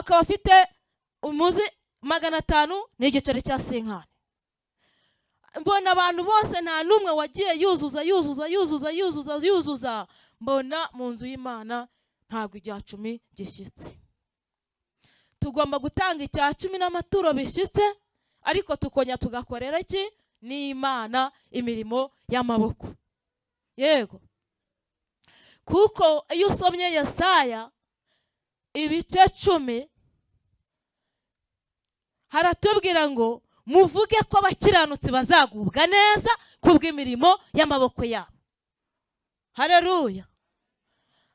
akaba afite umuzi 500 n'igiceri cya senkani. Mbona abantu bose nta numwe wagiye yuzuza, mbona mu nzu y'Imana ntabwo icya 10 gishyitse. Tugomba gutanga icya 10 n'amaturo bishyitse, ariko tukonya tugakorera iki n'Imana imirimo y'amaboko. Yego, kuko iyo usomye Yesaya ibice 10 haratubwira ngo muvuge ko abakiranutsi bazagubwa neza kubw'imirimo y'amaboko yabo. Haleluya.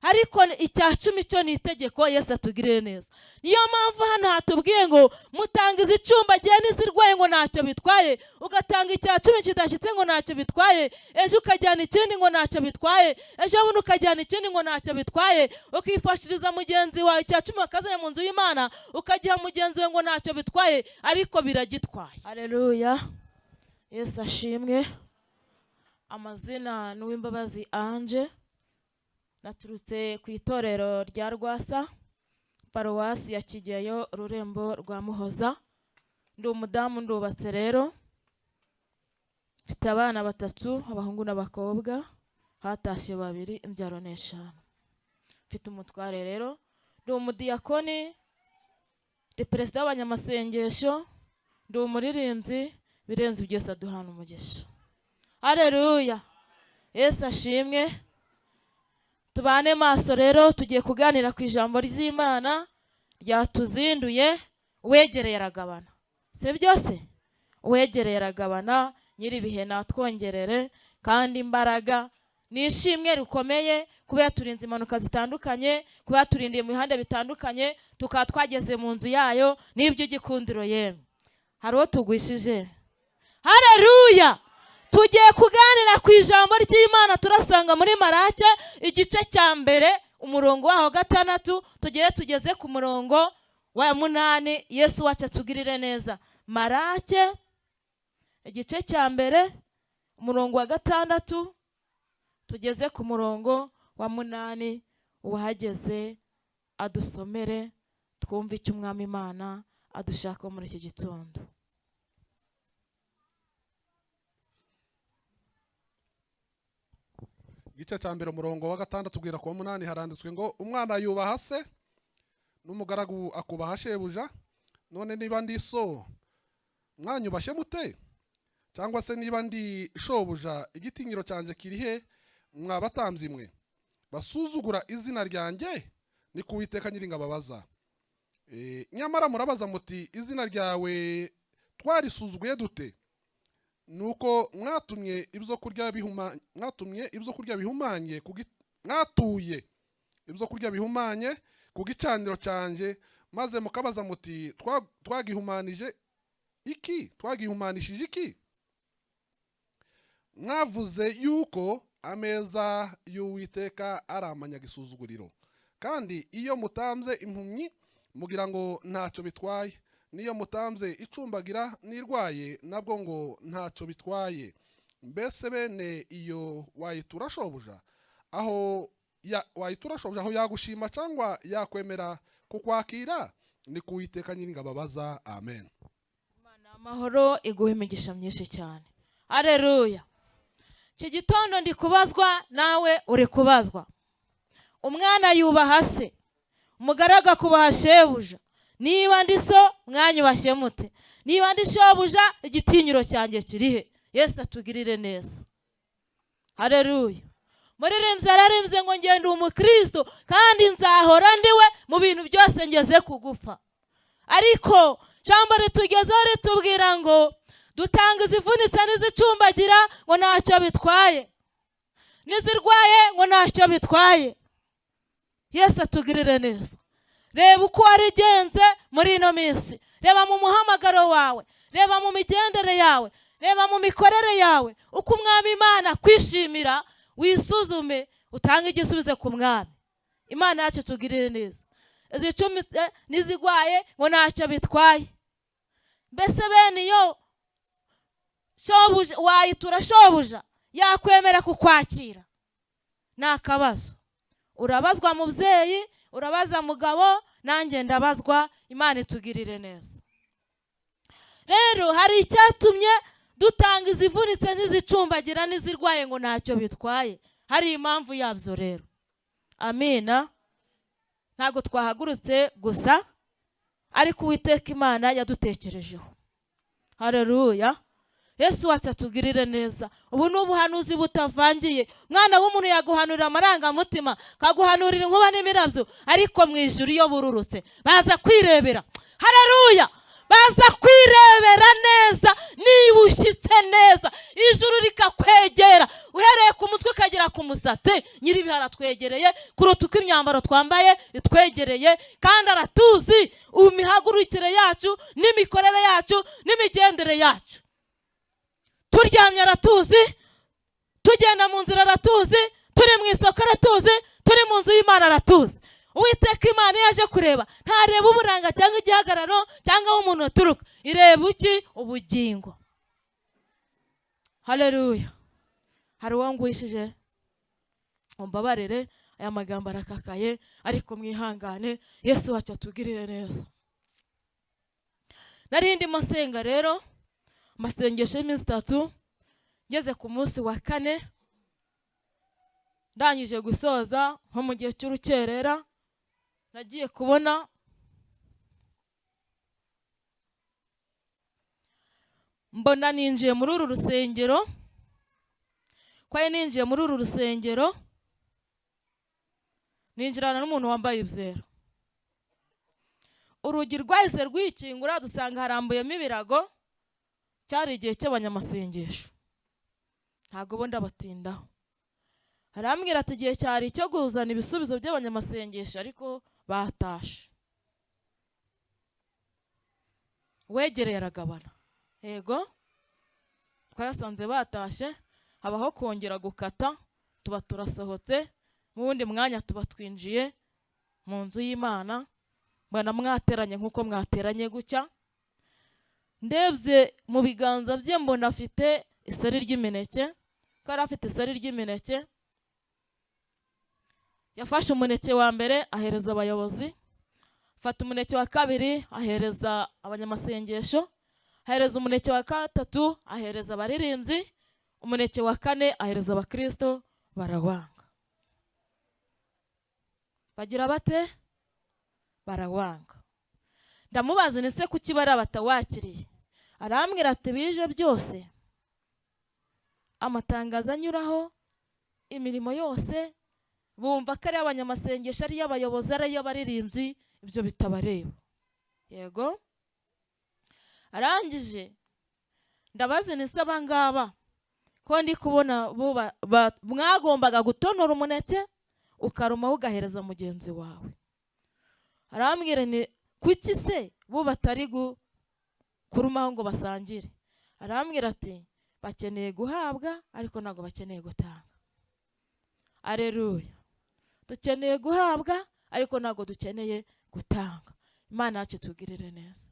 Ariko icya 10 cyo ni itegeko Yesu atugirire neza. Niyo mpamvu hano hatubwiye ngo mutangiza icumba gihe n'izirwaye ngo ntacyo bitwaye, ugatanga icya 10 kidashyitse ngo ntacyo bitwaye, ejo ukajyana ikindi ngo ntacyo bitwaye, ejo bundi ukajyana ikindi ngo ntacyo bitwaye, ukifashiriza mugenzi wawe icya 10 akazanya mu nzu y'Imana, ukagiha mugenzi we ngo ntacyo bitwaye, ariko biragitwaye. Haleluya. Yesu ashimwe. Amazina n'uwimbabazi Ange, naturutse ku itorero rya Rwasa, paruwasi ya Kigeyo, Rurembo rwa Muhoza. Ndi umudamu, ndubatse rero, mfite abana 3, abahungu n'abakobwa, hatashye 2, imbyaro 5. Mfite umutware rero, ndi umudiyakoni, ndi perezida w'abanyamasengesho, ndi umuririmbyi, birenze byose aduhana umugisha. Haleluya. Yesu ashimwe. Tubane maso rero, tugiye kuganira ku ijambo ry'Imana ryatuzinduye. Uwegereye aragabana, si byose? Uwegereye aragabana, nyiri bihe natwongerere kandi imbaraga nishimwe rukomeye, kuba yaturinze impanuka zitandukanye, kuba yaturindiye mu bihande bitandukanye, tukaba twageze mu nzu yayo n'ibyo gikundiro yemwe. Hari uwo tugwishije. Haleluya. Tugiye kuganira ku ijambo ry'Imana, turasanga muri Marake igice cya 1 umurongo waho 6, tugeze ku murongo wa 8. Yesu wacu atugirire neza. Marake igice cya 1 umurongo wa 6, tugeze ku murongo wa 8. Uwahageze adusomere twumve icyo Umwami Imana adushaka muri iki gitondo. Igice cya 1 umurongo wa 6 tubwira ku 8 haranditswe ngo umwana yubaha se n'umugaragu akubaha shebuja. None niba ndi so mwanyubashye mute? Cyangwa se niba ndi shobuja igitinyiro cyanjye kirihe mwabatambyi mwe? Basuzugura izina ryanjye ni kuwiteka nyiringababaza. Nyamara murabaza muti izina ryawe twarisuzuguye dute? Nuko mwatuye ibyo kurya bihumanye ku gicaniro cyanjye, maze mukabaza muti twagihumanishije iki? Mwavuze yuko ameza y'Uwiteka ari amanyagisuzuguriro, kandi iyo mutamze impumyi mugira ngo ntacyo bitwaye, niyo mutamze icumbagira nirwaye nabwo ngo ntacyo bitwaye. Mbese bene iyo wayitura shobuja aho yagushima cyangwa yakwemera kukwakira? Ni kuwiteka nyiringababaza. Amen. Imana amahoro iguhe imigisha myinshi cyane. Haleluya. Iki gitondo ndi kubazwa, nawe uri kubazwa. Umwana yubaha se, umugaragu akubaha shebuja. Niba ndi so mwanyubashye mute? Niba ndi shobuja igitinyiro cyanjye kirihe? Yesu atugirire neza. Haleluya. Muririmbyi ararimbye ngo ngende umukristo kandi nzahora ndiwe mu bintu byose ngeze kugupfa. Ariko jambo ritugezeho ritubwira ngo dutanga izivunitse n'izicumbagira ngo ntacyo bitwaye, n'izirwaye ngo ntacyo bitwaye. Yesu atugirire neza. Reba uko warigenze muri ino minsi, reba mu muhamagaro wawe, reba mu migendere yawe, reba mu mikorere yawe, uko Umwami Imana kwishimira. Wisuzume utange igisubizo ku Mwami Imana yacu. Tugirire neza. Izicumitse n'izigwaye ngo ntacyo bitwaye. Mbese bene iyo shobuja wayitura shobuja yakwemera kukwakira? Nta kabazo. Urabazwa mubyeyi, urabaza mugabo, nanjye ndabazwa. Imana itugirire neza. Rero hari icyatumye dutanga izivunitse n'izicumbagira n'izirwaye ngo ntacyo bitwaye. Hari impamvu yabyo rero. Amina. Ntabwo twahagurutse gusa, ariko Uwiteka Imana yadutekerejeho. Haleluya. Yesu wacu atugirire neza. Ubu ni ubuhanuzi butavangiye. Mwana w'umuntu yaguhanurira amarangamutima, kaguhanurira inkuba n'imirabyo, ariko mu ijuru iyo bururutse baza kwirebera. Haleluya. Baza kwirebera neza, niba ushyitse neza ijuru rikakwegera uhereye ku mutwe ukagera ku musatsi. Nyiribihe aratwegereye kuruta uko imyambaro twambaye itwegereye, kandi aratuzi imihagurukire yacu n'imikorere yacu n'imigendere yacu. Turyamye aratuzi, tugenda mu nzira aratuzi, turi mu isoko aratuzi, turi mu nzu y'Imana aratuzi. Uwiteka Imana yaje kureba, ntareba uburanga cyangwa igihagararo cyangwa aho umuntu aturuka, ireba iki? Ubugingo. Haleluya. Hari uwangwishije, umbabarire, aya magambo arakakaye, ariko mwihangane. Yesu wacu atugirire neza. Narindi masenga rero, amasengesho y'iminsi 3, ngeze ku munsi wa 4, ndangije gusoza nko mu gihe cy'urukerera, nagiye kubona mbona ninjiye muri uru rusengero. Kwaye ninjiye muri uru rusengero, ninjirana n'umuntu wambaye ibyera. Urugi rwahise rwikingura, dusanga harambuyemo ibirago. Cyari igihe cy'abanyamasengesho, ntabwo bo ndabatindaho. Arambwira ati igihe cyari icyo kuzana ibisubizo by'abanyamasengesho, ariko batashe. Wegereye aragabana. Yego, twayasanze batashe, habaho kongera gukata, tuba turasohotse, mu wundi mwanya tuba twinjiye mu nzu y'Imana. Mbona mwateranye nk'uko mwateranye gutya. Ndebye mu biganza bye mbona afite isari ry'imineke, kandi afite isari ry'imineke. Yafashe umuneke wa mbere ahereza abayobozi, fata umuneke wa kabiri ahereza abanyamasengesho, ahereza umuneke wa gatatu ahereza abaririmbyi, umuneke wa 4 ahereza abakristo, barawanga. Bagira bate? Barawanga. Ndamubaza nese kuki bari batawakiriye? Arambwira ati bije byose, amatangazo anyuraho, imirimo yose, bumva ko ari abanyamasengesho, ari y'abayobozi, ari y'abaririmbyi, ibyo bitabareba. Yego. Arangije ndabaza nese abangaba ko ndi kubona mwagombaga gutonora umuneke ukaruma ugahereza mugenzi wawe. Arambwira ni kuki se bo batari kurumaho ngo basangire? Arambwira ati bakeneye guhabwa, ariko ntabwo bakeneye gutanga. Aleluya. Dukeneye guhabwa, ariko ntabwo dukeneye gutanga. Imana yacu tugirire neza.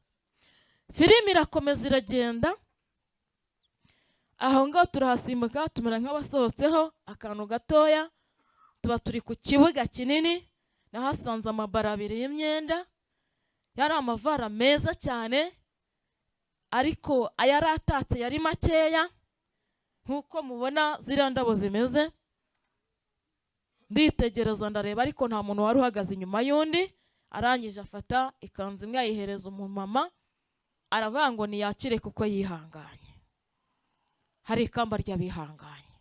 Filimi irakomeza iragenda, aho ngaho turahasimbuka, tumera nk'abasohotseho akantu gatoya. Tuba turi ku kibuga kinini, nahasanze amabara 2 y'imyenda, yari amavara meza cyane, ariko ayaratatse yari makeya, nk'uko mubona ziriya ndabo zimeze. Nditegereza ndareba, ariko nta muntu wari uhagaze inyuma y'undi. Arangije afata ikanzu imwe ayihereza umumama, aravuga ngo niyakire kuko yihanganye. Hari ikamba ry'abihanganye.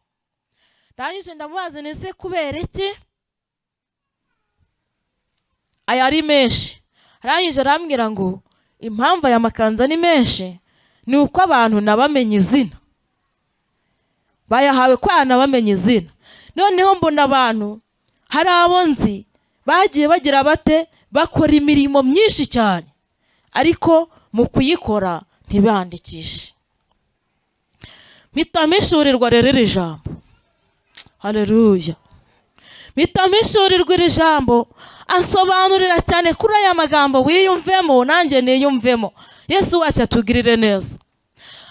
Ndangije ndamubaza nese kubera iki aya ari menshi? Arangije arambwira ngo impamvu aya makanza ni menshi ni uko abantu nabamenye izina, bayahawe kwana bamenye izina. Noneho mbona abantu hari abo nzi bagiye bagira bate, bakora imirimo myinshi cyane, ariko mu kuyikora ntibandikishe. Mpita mishurirwa rero iri jambo. Haleluya. Mpita mishurirwa iri jambo, asobanurira cyane kuri aya magambo, wiyumvemo nanjye niyumvemo. Yesu wacu atugirire neza.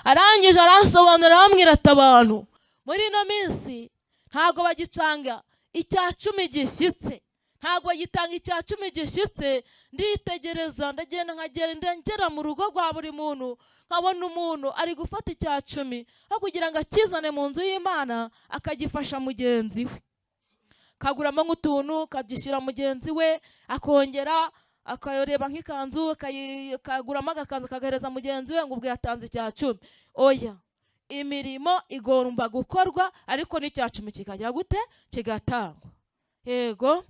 Arangije arasobanurira, arambwira ati abantu muri ino minsi ntago bagicanga icya 10 gishyitse, ntabwo gitanga icya cumi gishyitse. Nditegereza ndagenda nkagenda ngera mu rugo rwa buri muntu, nkabona umuntu ari gufata icya cumi aho kugira ngo akizane mu nzu y'Imana akagifasha mugenzi we, kaguramo nk'utuntu kagishyira mugenzi we, akongera akareba nk'ikanzu kaguramo agakanzu kagahereza mugenzi we ngo ubwo yatanze icya cumi. Oya, imirimo igomba gukorwa ariko n'icya cumi kikagira gute? Kigatangwa. Yego,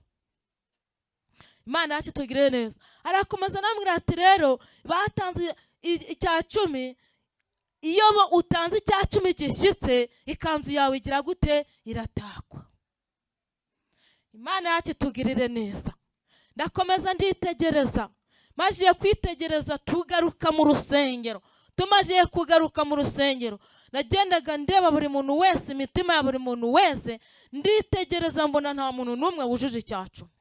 Imana yacu tugirire neza. Arakomeza namubwira ati rero batanze icya cumi, iyo utanze icya cumi gishyitse ikanzu yawe igira gute? Iratakwa. Imana yacu tugirire neza. Ndakomeza nditegereza, maze kwitegereza tugaruka mu rusengero. Tumaze kugaruka mu rusengero nagendaga ndeba buri muntu wese, imitima ya buri muntu wese, nditegereza mbona nta muntu n'umwe wujuje icya cumi.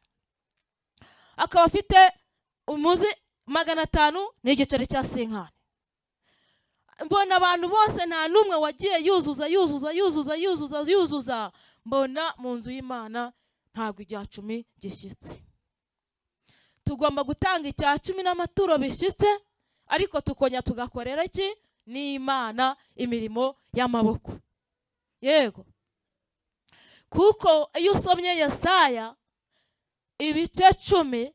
Akaba afite umuzi 500 n'igiceri cya sinkani. Mbona abantu bose nta n'umwe wagiye yuzuza. Mbona mu nzu y'Imana ntabwo icya cumi gishyitse. Tugomba gutanga icya cumi n'amaturo bishyitse, ariko tukonya tugakorera iki? N'Imana imirimo y'amaboko. Yego, kuko iyo usomye Yesaya ibice 10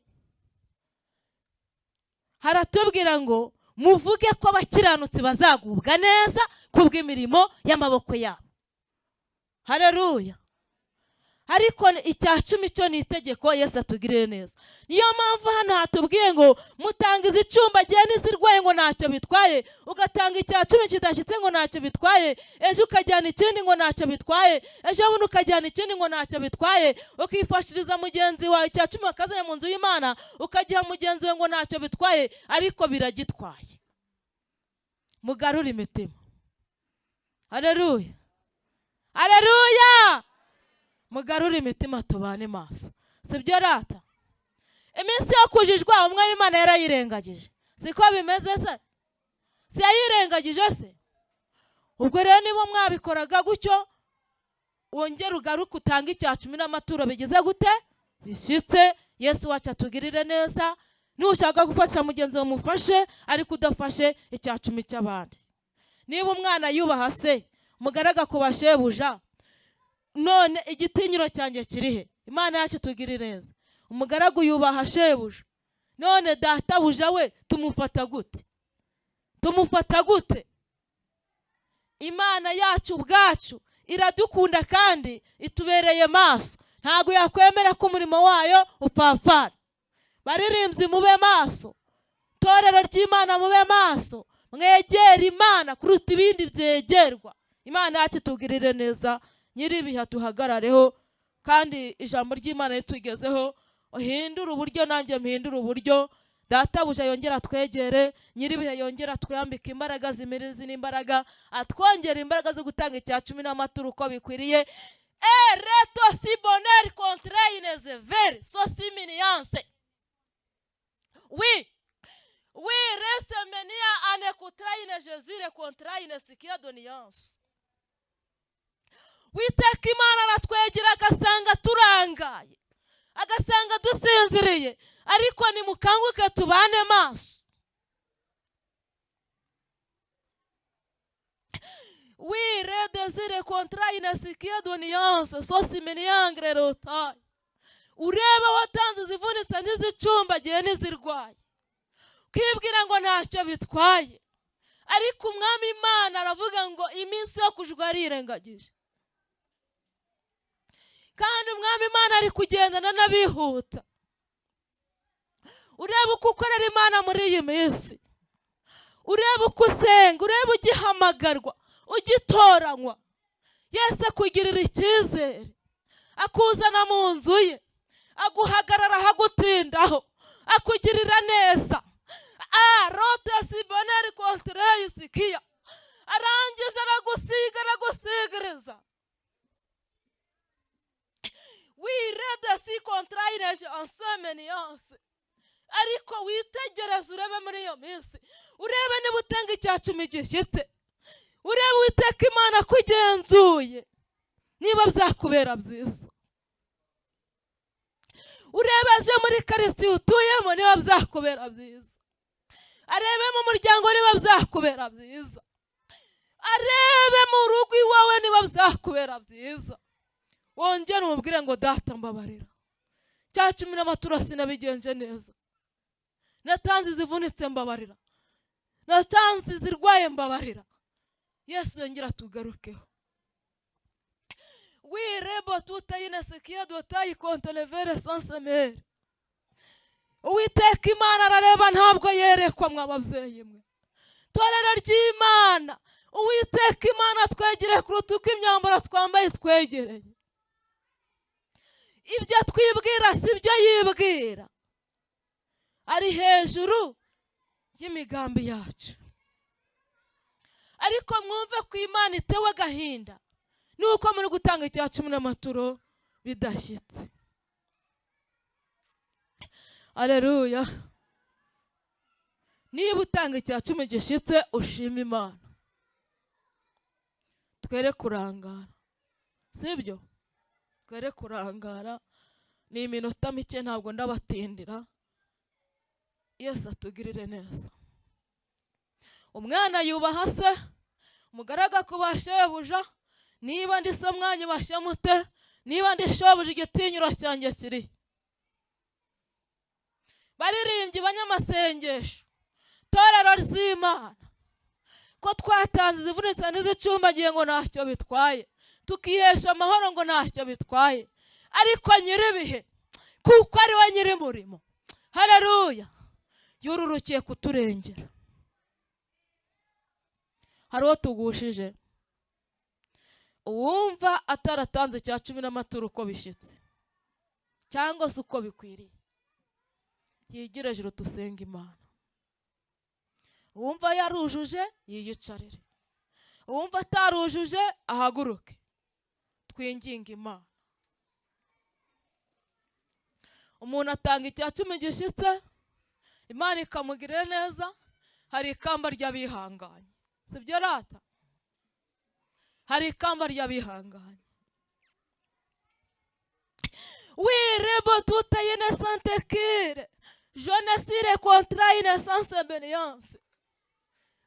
haratubwira ngo muvuge ko abakiranutsi bazagubwa neza kubw'imirimo y'amaboko yabo. Haleluya. Ariko icya cumi cyo ni itegeko Yesu atugirire neza. Niyo mpamvu hano hatubwiye ngo mutangize icumba gihe n'izirwaye ngo ntacyo bitwaye, ugatanga icya cumi kidashyitse ngo ntacyo bitwaye, ejo ukajyana ikindi ngo ntacyo bitwaye, ejo bundi ukajyana ikindi ngo ntacyo bitwaye, ukifashiriza mugenzi wawe icya cumi akazanye mu nzu y'Imana ukagiha mugenzi we ngo ntacyo bitwaye, ariko biragitwaye. Mugarure imitima. Haleluya. Haleluya. Mugarure imitima tubane maso. Sibyo rata? Iminsi yo kujijwa umwe w'Imana yarayirengagije. Siko bimeze se? Si yayirengagije se? Ubwo rero niba mwabikoraga gutyo, wongera ugaruka utanga icya cumi n'amaturo bigize gute? Bishyitse. Yesu wacu atugirire neza. Nushaka gufasha mugenzi wawe mufashe, ariko udafashe icya cumi cy'abandi. Niba umwana yubaha se, mugaraga ku bashebuja, none igitinyiro cyanjye kirihe? Imana yacu tugirire neza. Umugaragu yubaha shebuja, none databuja we tumufata gute? Tumufata gute? Imana yacu ubwacu iradukunda kandi itubereye maso, ntago yakwemera ko umurimo wayo upfapfana. Baririmbyi mube maso, torero ry'Imana mube maso, mwegere Imana kuruta ibindi byegerwa. Imana yacu tugirire neza. Nyiribiha tuhagarareho, kandi ijambo ry'Imana ritugezeho, uhindura uburyo nanjye mpindura uburyo, databuja yongera twegere, nyiribihe yongera twambika imbaraga zimirizi n'imbaraga, atwongera imbaraga zo gutanga icya cumi n'amaturo uko bikwiriye. Reto si bonheur contre une sévère sosiminiance. Oui, reste menia ane kutraine Jésus contraine sikia doniance. Witeka Imana aratwegera agasanga turangaye, agasanga dusinziriye, ariko nimukanguke tubane maso. Oui, redesire contra inasikia doniance sosiminiangre rotai. Ureba watanze zivunitse n'izicumba gihe n'izirwaye, ukibwira ngo ntacyo bitwaye, ariko umwami Imana aravuga ngo iminsi yo kujwa arirengagije. Kandi umwami Imana ari kugendana n'abihuta. Ureba uko ukorera Imana muri iyi minsi, ureba uko usenga, ureba ugihamagarwa, ugitoranywa. Yesu akugirira icyizere, akuzana mu nzu ye, aguhagarara ahagutindaho, akugirira neza. Rote si bonheur contre isikia. Arangije aragusigereza. Wirede si kontrayine ensomeniance. Ariko witegereza urebe muri iyo minsi, urebe niba utanga icya cumi gishyitse, urebe Uwiteka Imana kugenzuye niba byakubera byiza. urebeje muri karitsiye utuyemo niba byakubera byiza, arebe mu muryango niba byakubera byiza, arebe mu rugo iwawe niba byakubera byiza. Wongere umubwire ngo data mbabarira, cya 10 n'amaturo sinabigenje neza, natanze izivunitse mbabarira, natanze izirwaye mbabarira. Yesu yongera tugarukeho. Wirebo tutayinesikiye dotayi kontelevere sansemere. Uwiteka Imana arareba ntabwo yerekwa mw'ababyeyi mwe. Torero ry'Imana, Uwiteka Imana twegere kuruta uko imyambaro twambaye twegereye. Ibyo twibwira si byo yibwira, ari hejuru y'imigambi yacu. Ariko mwumve ko Imana itewe agahinda nuko muri gutanga icya 10 n'amaturo bidashyitse. Aleluya. Niba utanga icya 10 gishyitse ushima Imana, twere kurangara, sibyo? Twere kurangara, ni iminota mike ntabwo ndabatindira. Yesu atugirire neza. Umwana yubaha se, umugaragu akubaha shebuja. Niba ndi so mwanya bashya mute, niba ndi shobuja igitinyiro cyanjye kiri. Baririmbyi banyamasengesho, torero ry'Imana, ko twatanze izivunitse n'izicumbagiye ngo ntacyo bitwaye, tukihesha amahoro ngo ntacyo bitwaye, ariko nyiribihe kuko ari we nyiri murimo, haleluya, yururukiye kuturengera. Hari uwo tugushije, uwumva ataratanze icya 10 n'amaturo uko bishyitse cyangwa se uko bikwiriye, yigire hejuru tusenga Imana. Uwumva yarujuje yiyicarire, uwumva atarujuje ahaguruke twinginga Imana. Umuntu atanga icya 10 gishyitse, Imana ikamugirira neza. Hari ikamba ry'abihanganye, sibyo rata? Hari ikamba ry'abihanganye. Wirebo tutayine santekire, jonesire kontra ine sansebenyanse.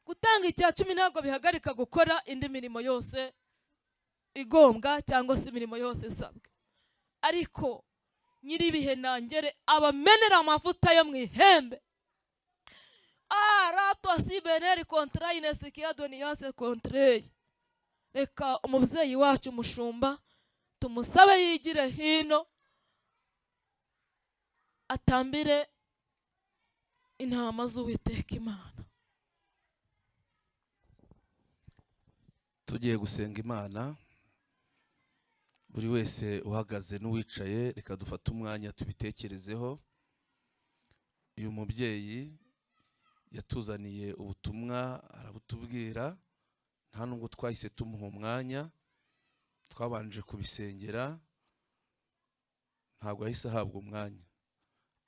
Gutanga icya 10 ntabwo bihagarika gukora indi mirimo yose igombwa cyangwa se imirimo yose isabwe. Ariko nyiribihe nangere abamenera amavuta yo mu ihembe. Rato si beneri kontra ine sikiyadoniyanse kontreye. Reka umubyeyi wacu umushumba tumusabe yigire hino, atambire intama z'Uwiteka Imana. Tugiye gusenga Imana, buri wese uhagaze n'uwicaye reka dufate umwanya tubitekerezeho. Uyu mubyeyi yatuzaniye ubutumwa arabutubwira, nta nubwo twahise tumuha umwanya, twabanje kubisengera, ntabwo yahise ahabwa umwanya,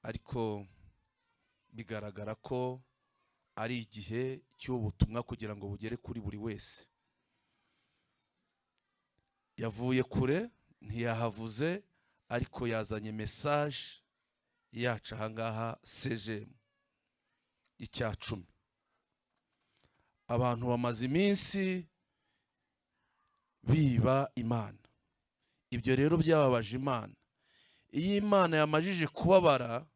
ariko bigaragara ko ari igihe cy'ubutumwa kugira ngo bugere kuri buri wese. Yavuye kure ntiyahavuze, ariko yazanye message yacu ahangaha CGM icya 10. Abantu bamaze iminsi biba Imana, ibyo rero byababaje Imana. Iyo Imana yamajije kubabara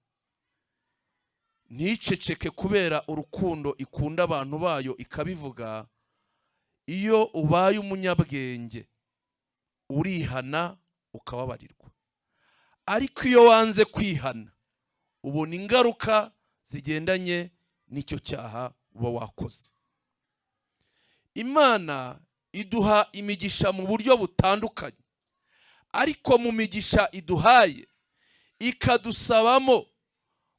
nticeceke kubera urukundo ikunda abantu bayo ikabivuga. Iyo ubaye umunyabwenge urihana ukababarirwa, ariko iyo wanze kwihana ubona ingaruka zigendanye n'icyo cyaha uba wakoze. Imana iduha imigisha mu buryo butandukanye, ariko mu migisha iduhaye ikadusabamo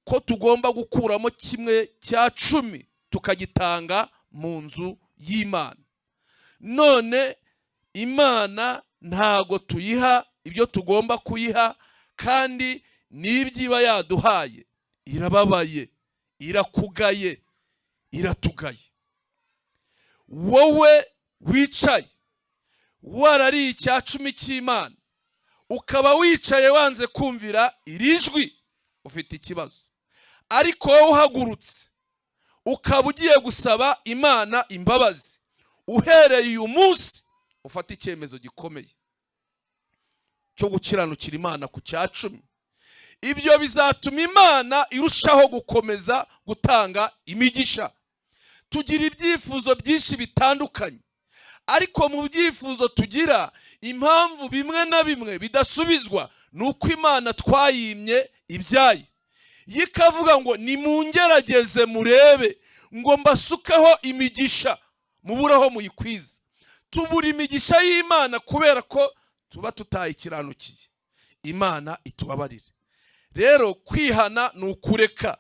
ko tugomba gukuramo 1/10 tukagitanga mu nzu y'Imana. None Imana ntago tuyiha ibyo tugomba kuyiha, kandi n'ibyiba yaduhaye irababaye, irakugaye, iratugaye. Wowe wicaye warariye icya 10 cy'Imana, ukaba wicaye wanze kumvira iri jwi, ufite ikibazo. Ariko wowe uhagurutse ukaba ugiye gusaba Imana imbabazi, uhereye uyu munsi ufata icyemezo gikomeye cyo gukiranukira Imana ku cya 10. Ibyo bizatuma Imana irushaho gukomeza gutanga imigisha. Tugira ibyifuzo byinshi bitandukanye, ariko mu byifuzo tugira, impamvu bimwe na bimwe bidasubizwa nuko Imana twayimye ibyayo. Yikavuga ngo nimungerageze murebe ngo mbasukeho imigisha muburaho muyikwiza. Tubura imigisha y'Imana kubera ko tuba tutayikiranukiye. Imana itubabarire. Rero kwihana ni ukureka.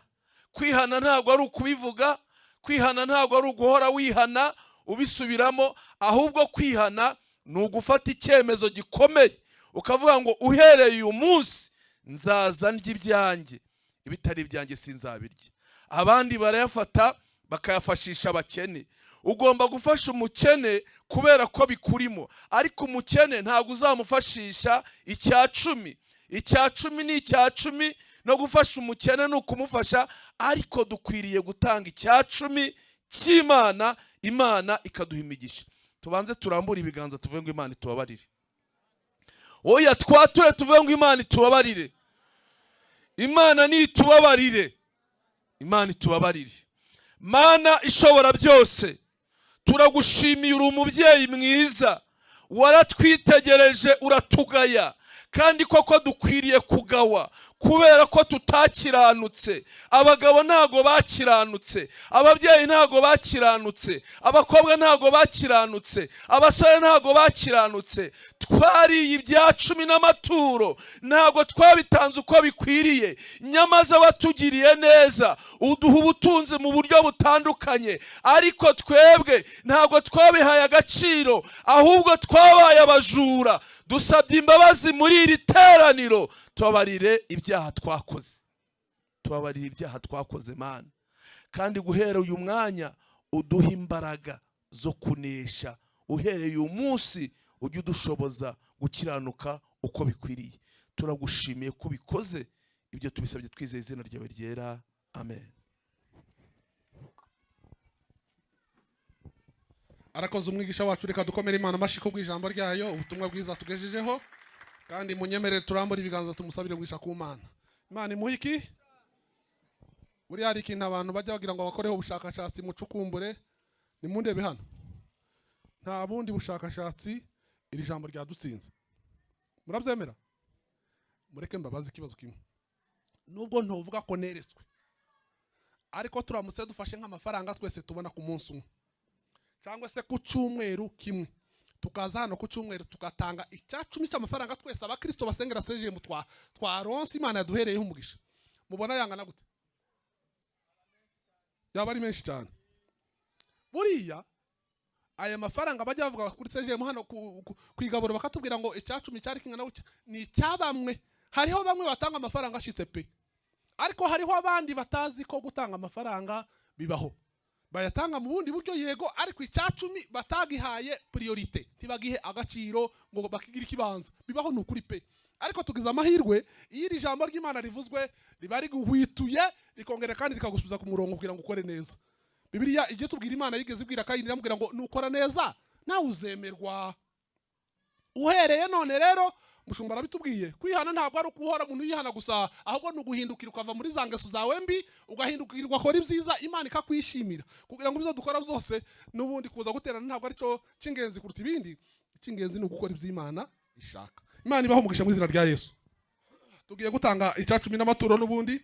Kwihana ntabwo ari ukubivuga, kwihana ntabwo ari uguhora wihana ubisubiramo, ahubwo kwihana ni ugufata icyemezo gikomeye ukavuga ngo uhereye uyu munsi nzaza ndya ibyanjye, ibitari ibyanjye sinzabirya. Abandi barayafata bakayafashisha abakene. Ugomba gufasha umukene kubera ko bikurimo, ariko umukene ntabwo uzamufashisha icya 10. Icya 10 ni icya 10, no gufasha umukene ni ukumufasha, ariko dukwiriye gutanga icya 10 cy'Imana, Imana ikaduha imigisha. Tubanze turambura ibiganza tuvuge ngo Imana itubabarire. Oya, twature tuvuge ngo Imana itubabarire. Imana ni itubabarire. Imana itubabarire. Mana ishobora byose, turagushimiye, uri umubyeyi mwiza, waratwitegereje uratugaya, kandi koko dukwiriye kugawa kubera ko tutakiranutse. Abagabo ntago bakiranutse, ababyeyi ntago bakiranutse, abakobwa ntago bakiranutse, abasore ntago bakiranutse. Twariye ibya 10 n'amaturo, ntago twabitanze uko bikwiriye. Nyamaze watugiriye neza, uduha ubutunzi mu buryo butandukanye, ariko twebwe ntago twabihaye agaciro, ahubwo twabaye abajura. Dusabye imbabazi muri iri teraniro, tubabarire ibyaha twakoze. Tubabarire ibyaha twakoze Mana, kandi guhera uyu mwanya uduha imbaraga zo kunesha. Uhereye uyu munsi ujye udushoboza gukiranuka uko bikwiriye. Turagushimiye ko ubikoze. Ibyo tubisabye twizeye izina ryawe ryera, amen. Arakoze umwigisha wacu, reka dukomere Imana amashyi kubw'ijambo ryayo, ubutumwa bwiza tugejejeho, kandi munyemerere turambure ibiganza tumusabire guhisha ku Mana. Imana imuhe iki? Buriya hari ikintu abantu bajya bagira ngo bakoreho ubushakashatsi mucukumbure. Nimundebe hano, nta bundi bushakashatsi iri jambo ryadutsinze. Murabyemera? Mureke mbabaze ikibazo kimwe. Nubwo ntuvuga ko neretswe, ariko turamutse dufashe nk'amafaranga twese tubona ku munsi umwe, cyangwa se ku cyumweru kimwe, tukaza hano ku cyumweru tugatanga icya 10 cy'amafaranga twese abakristo basengera CGM twaronse Imana yaduhereyeho umugisha, mubona yangana gute? Yaba ari menshi cyane. Buriya aya mafaranga bajya bavuga kuri CGM hano kwigaburo bakatubwira ngo icya 10 cyari kingana gutya, ni cyabamwe. Hariho bamwe batanga amafaranga ashitse pe, ariko hariho abandi batazi ko gutanga amafaranga bibaho. Bayatanga mu bundi buryo yego, ariko icya 10 batagihaye priorite, ntibagihe agaciro ngo bakigira ikibanza. Bibaho nukuri pe. Ariko tugize amahirwe, iyo iri jambo ry'Imana rivuzwe riba riguhwituye, rikongera kandi rikagusubiza ku murongo kugira ngo ukore neza. Bibiliya igiye tubwira Imana yigeze ibwira Kayini, iramubwira ngo nukora neza nawe uzemerwa. Uhereye none rero mushumba arabitubwiye, kwihana ntabwo ari ukuhora umuntu yihana gusa, ahubwo ni uguhindukira ukava muri za ngeso zawe mbi, ugahindukira ugakora ibyiza, Imana ikakwishimira. Kugira ngo ibyo dukora byose n'ubundi kuza guterana ntabwo ari cyo cy'ingenzi kuruta ibindi. Icy'ingenzi ni ugukora iby'Imana ishaka. Imana ibaho umugisha mu izina rya Yesu. Tugiye gutanga icya 10 n'amaturo n'ubundi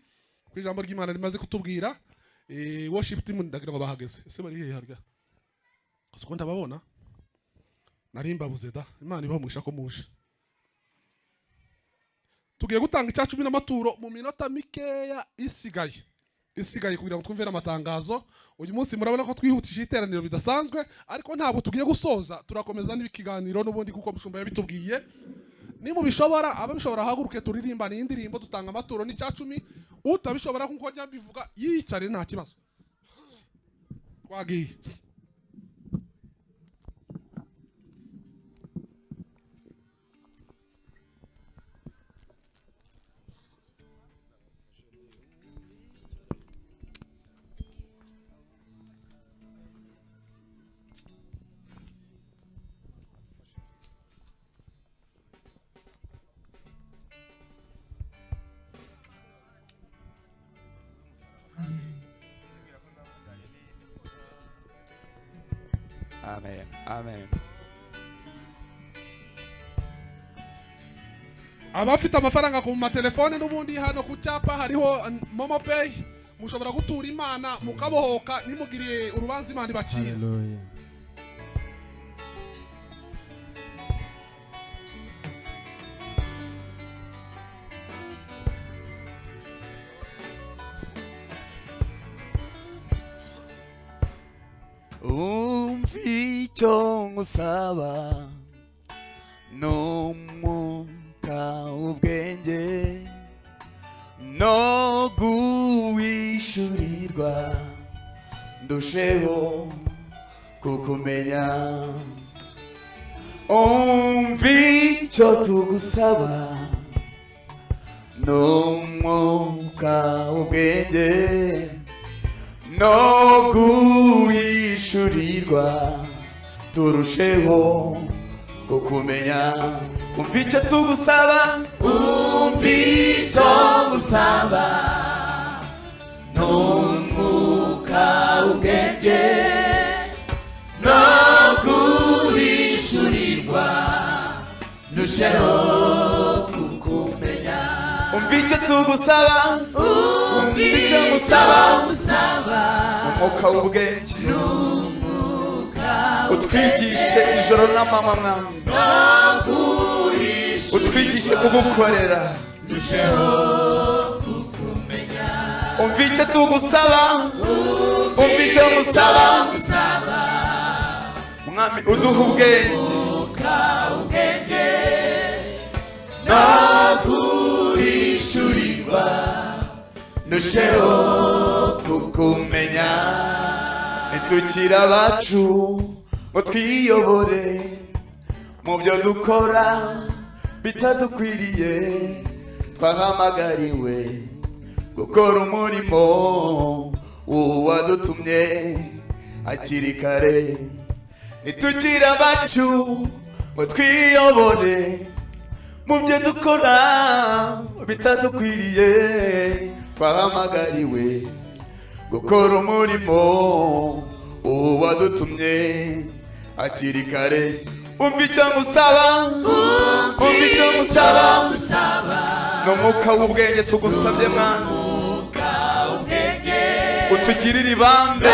ku ijambo ry'Imana rimaze kutubwira. Worship team ndagira ngo bahageze. Ese bari hehe harya? Kuko ndababona nari mbabuze da. Imana ibaho umugisha ko muje. Tugiye gutanga icya 10 n'amaturo mu minota mikeya isigaye kugira ngo twumvire amatangazo. Uyu munsi murabona ko twihutishije iteraniro bidasanzwe, ariko ntabwo tugiye gusoza, turakomeza n'ibikiganiro n'ubundi kuko mushumba yabitubwiye. Ni mu bishobora, ababishobora haguruke turirimba n'indirimbo, dutanga amaturo n'icya 10. Utabishobora nkuko njya bivuga yicare nta kibazo. Twagiye. amen, amen. abafite amafaranga ku matelefone n'ubundi hano ku cyapa hariho momo pay, mushobora gutura Imana mukabohoka nimugiriye urubanza Imana ibacira. Hallelujah. Icyo ngusaba n'umwuka w'ubwenge no guhishurirwa ndusheho kukumenya. Icyo tugusaba n'umwuka w'ubwenge no guhishurirwa turusheho kukumenya. Icyo tugusaba, icyo ngusaba n'umwuka w'ubwenge no guhishurirwa ndusheho kukumenya. Icyo tugusaba, icyo ngusaba umwuka w'ubwenge utwigishe ijoro n'amanywa mwami, utwigishe kugukorera ndusheho kukumenya. Icyo tugusaba, icyo ngusaba mwami uduha ubwenge no guhishurirwa ndusheho kukumenya. Ntitukire abacu ngo twiyobore mu byo dukora bitadukwiriye, twahamagariwe gukora umurimo wadutumye hakiri kare. Ntitukire abacu ngo twiyobore mu byo dukora bitadukwiriye, twahamagariwe gukora umurimo wadutumye hakiri kare. Icyo ngusaba, icyo ngusaba n'umwuka w'ubwenge tugusabye mwana, utugirire ibambe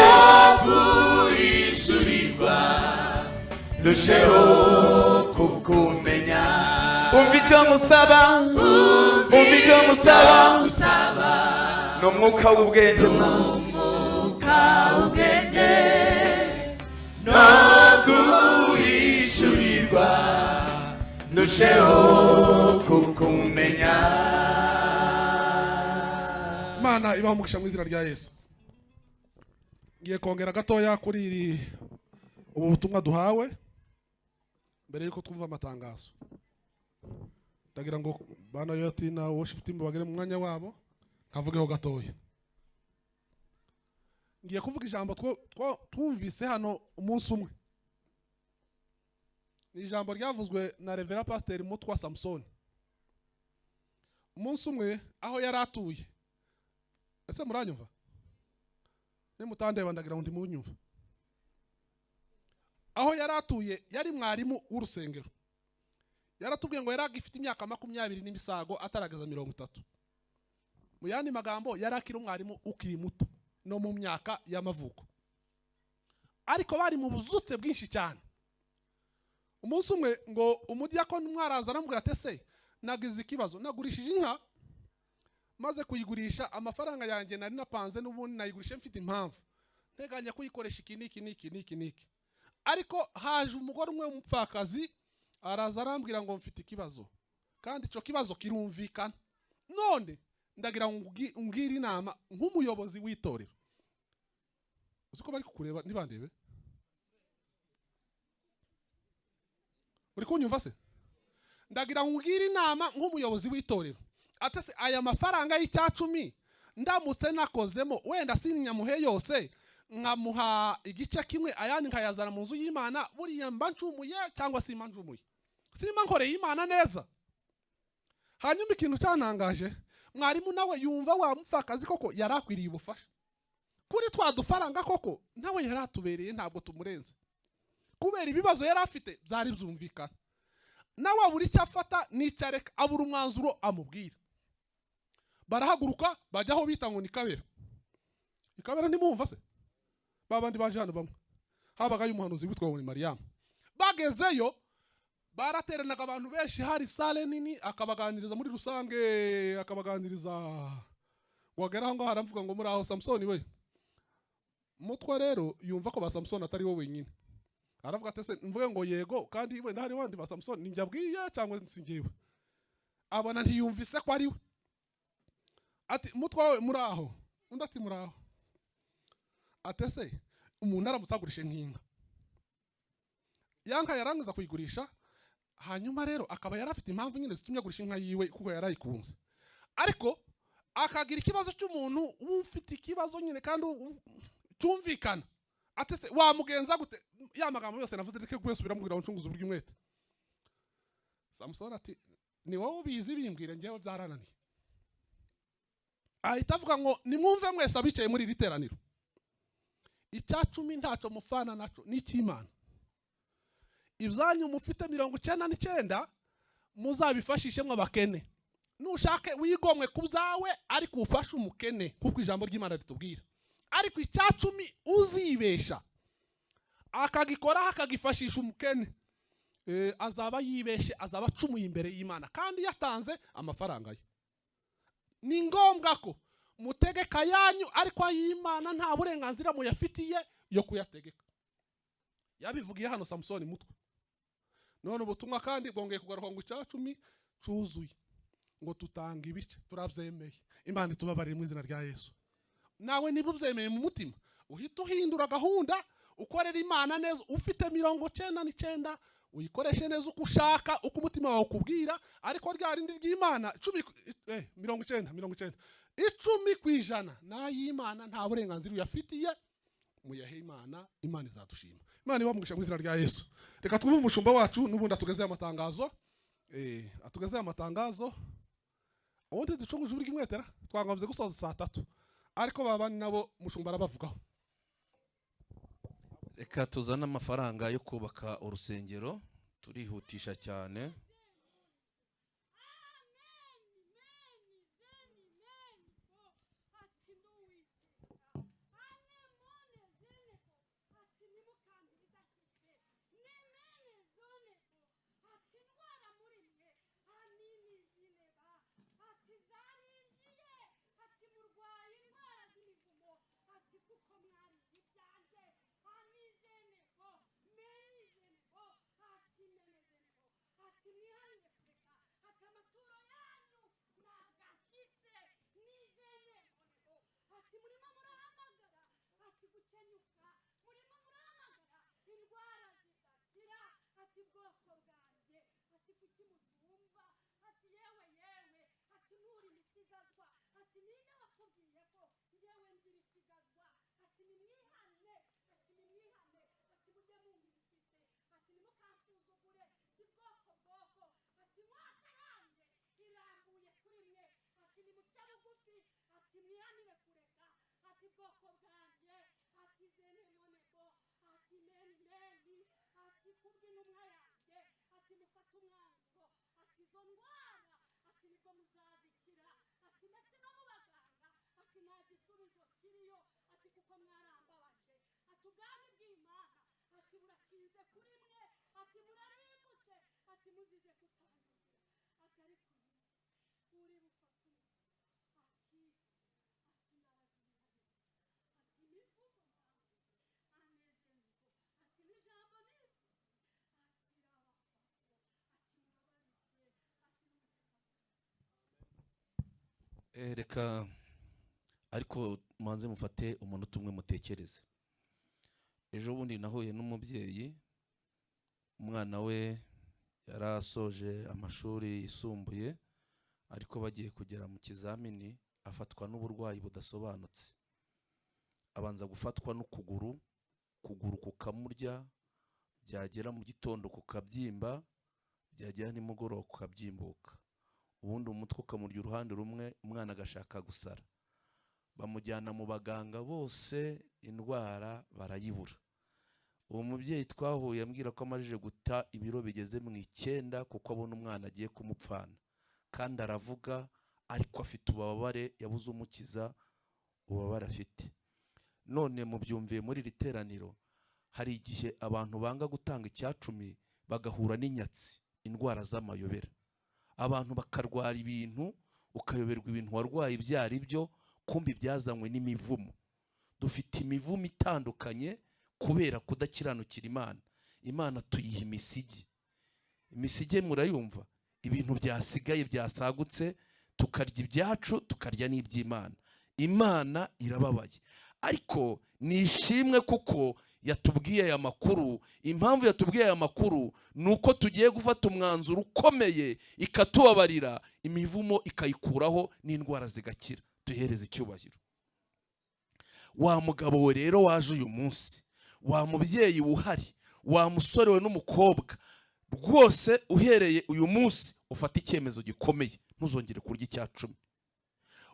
ndusheho kukumenya. Icyo ngusaba, icyo ngusaba n'umwuka w'ubwenge no guhishurirwa ndusheho kukumenya. Imana ibaha umugisha mu izina rya Yesu. Ngiye kongera gatoya kuri ubu butumwa duhawe mbere yuko twumva amatangazo. Ndagira ngo bana yoti na worship team bagere mu mwanya wabo kavugeho gatoya. Ngiye kuvuga ijambo twumvise hano umunsi umwe. Ni ijambo ryavuzwe na Reverend Pastor Mutwa Samson. Umunsi umwe aho yari atuye. Ese muranyumva? Nimutandeba ndagira ngo ndimunyumva. Aho yari atuye yari mwarimu w'urusengero. Yaratubwiye ngo yaragifite imyaka 20 n'imisago ataragaza 30. Mu yandi magambo yarakira umwarimu ukiri muto no mu myaka y'amavuko. Ariko bari mu buzutse bwinshi cyane. Umunsi umwe ngo umudiyakoni mwaraza aramubwira ati se nagize ikibazo, nagurishije inka maze kuyigurisha amafaranga yanjye nari napanze n'ubundi nayigurisha mfite impamvu nteganya kuyikoresha iki. Ariko haje umugore umwe w'umupfakazi araza arambwira ngo mfite ikibazo kandi ico kibazo kirumvikana, none ndagira ngo ungire inama nk'umuyobozi w'itorero. Uko bari kukureba ntibandebe? Uri kunyumva se? Ndagira ngo ungire inama nk'umuyobozi w'itorero. Atese aya mafaranga y'icyacumi ndamutse nakozemo wenda sinyamuhe yose, nkamuha igice kimwe ayandi nkayazana mu nzu y'Imana, buriya mba ncumuye cyangwa simba ncumuye? Simba nkoreye Imana neza. Hanyuma ikintu cyanangaje, mwarimu nawe yumva wa mupfakazi koko yarakwiriye ubufasha. Kuri twa dufaranga koko nawe yaratubereye ntabwo tumurenze. kubera ibibazo yari afite byari byumvikana nawe abura icyo afata n'icyo areka, abura umwanzuro amubwira. Barahaguruka bajya aho bita ngo ni Kabera. Ikabera ntimwumva se? Babandi baje hano bamwe habagayo umuhanuzi witwa ngo ni Mariyamu. Bagezeyo barateranaga abantu benshi, hari sale nini, akabaganiriza muri rusange, akabaganiriza. Wagera aho ngaho aravuga ngo muri aho Samsoni we. Mutwa rero yumva ko ba Samsoni atari wowe wenyine. Aravuga ati se mvuge ngo yego kandi we ndahari wandi ba Samsoni ninjabwiye cyangwa nsingiwe. Abona ntiyumvise ko ari we. Ati mutwa we muri aho. Undi ati muri aho. Ati se umuntu aramusagurisha nk'inka. Yanka yarangiza kuyigurisha, hanyuma rero akaba yarafite impamvu nyine zitumye gurisha inka yiwe kuko yarayikunze. Ariko akagira ikibazo cy'umuntu ufite ikibazo nyine kandi cyumvikana. Ati se wamugenza gute? Ya magambo yose navuze reke kwesubira mubwira uncunguza uburyo umwete. Samson ati ni wowe ubizi bimbwire ngewe byarananiye. Ahita avuga ngo nimwumve mwese abicaye muri iri teraniro. Icyacumi ntacyo mufana naco ni cy'Imana. Ibyanyu mufite 99 muzabifashishemwe abakene. Nushake wigomwe kubzawe ariko ufashe umukene kuko ijambo ry'Imana ritubwira. Ariko icyacumi uzibesha akagikora akagifashisha umukene, azaba yibeshe, azaba acumuye imbere y'Imana kandi yatanze amafaranga ye. Ni ngombwa ko mutegeka yanyu ariko ay'Imana nta burenganzira muyafitiye yo kuyategeka. Yabivugiye hano Samsoni mutwe. None ubutumwa kandi bwongeye kugaruka ngo icyacumi cuzuye ngo tutanga ibice turabyemeye. Imana itubabarire mu izina rya Yesu. Nawe niba ubyemeye mu mutima uhita uhindura gahunda ukorera Imana neza, ufite 99 uyikoreshe neza uko ushaka, uko umutima wawe ukubwira, ariko rya rindi ry'Imana 90 10% n'ay'Imana nta burenganzira uyafitiye, muyahe Imana, Imana izadushima. Imana ibamugisha mu izina rya Yesu. Reka twumve umushumba wacu n'ubundi atugezeye amatangazo. Atugezeye amatangazo. Ubundi ducunguje uburyo umwetera twangomvye gusoza 3. Ariko babani nabo mushumba arabavugaho. Reka tuzana amafaranga yo kubaka urusengero, turihutisha cyane. Reka ariko mubanze mufate umunota umwe mutekereze. Ejo bundi nahuye n'umubyeyi, umwana we yarasoje amashuri yisumbuye ariko bagiye kugera mu kizamini afatwa n'uburwayi budasobanutse. Abanza gufatwa n'ukuguru, kuguru kukamurya, byagera mu gitondo kukabyimba, byagera nimugoroba kukabyimbuka. Ubundi umutwe ukamurya uruhande rumwe, umwana agashaka gusara. Bamujyana mu baganga bose, indwara barayibura. uwo mubyeyi twahuye ambwira ko amajije guta ibiro bigeze mu 9 kuko abona umwana agiye kumupfana, kandi aravuga ariko afite ububabare, yabuze umukiza ububabare afite. None mubyumviye muri iri teraniro, hari igihe abantu banga gutanga icyacumi bagahura n'inyatsi, indwara z'amayobera. Abantu bakarwara ibintu ukayoberwa ibintu warwaye ibyo ari byo, kumbi byazanywe n'imivumo. Dufite imivumo itandukanye kubera kudakiranukira Imana. Imana tuyiha imisigi. Imisige murayumva, ibintu byasigaye byasagutse, tukarya ibyacu tukarya n'iby'Imana. Imana irababaye, ariko nishimwe kuko yatubwiye aya makuru. Impamvu yatubwiye aya makuru nuko tugiye gufata umwanzuro ukomeye, ikatubabarira, imivumo ikayikuraho, n'indwara zigakira. Duhereze icyubahiro. Wa mugabo we rero waje uyu munsi, wa mubyeyi uhari, wa musore we n'umukobwa, rwose uhereye uyu munsi ufata icyemezo gikomeye, ntuzongere kurya icyacumi.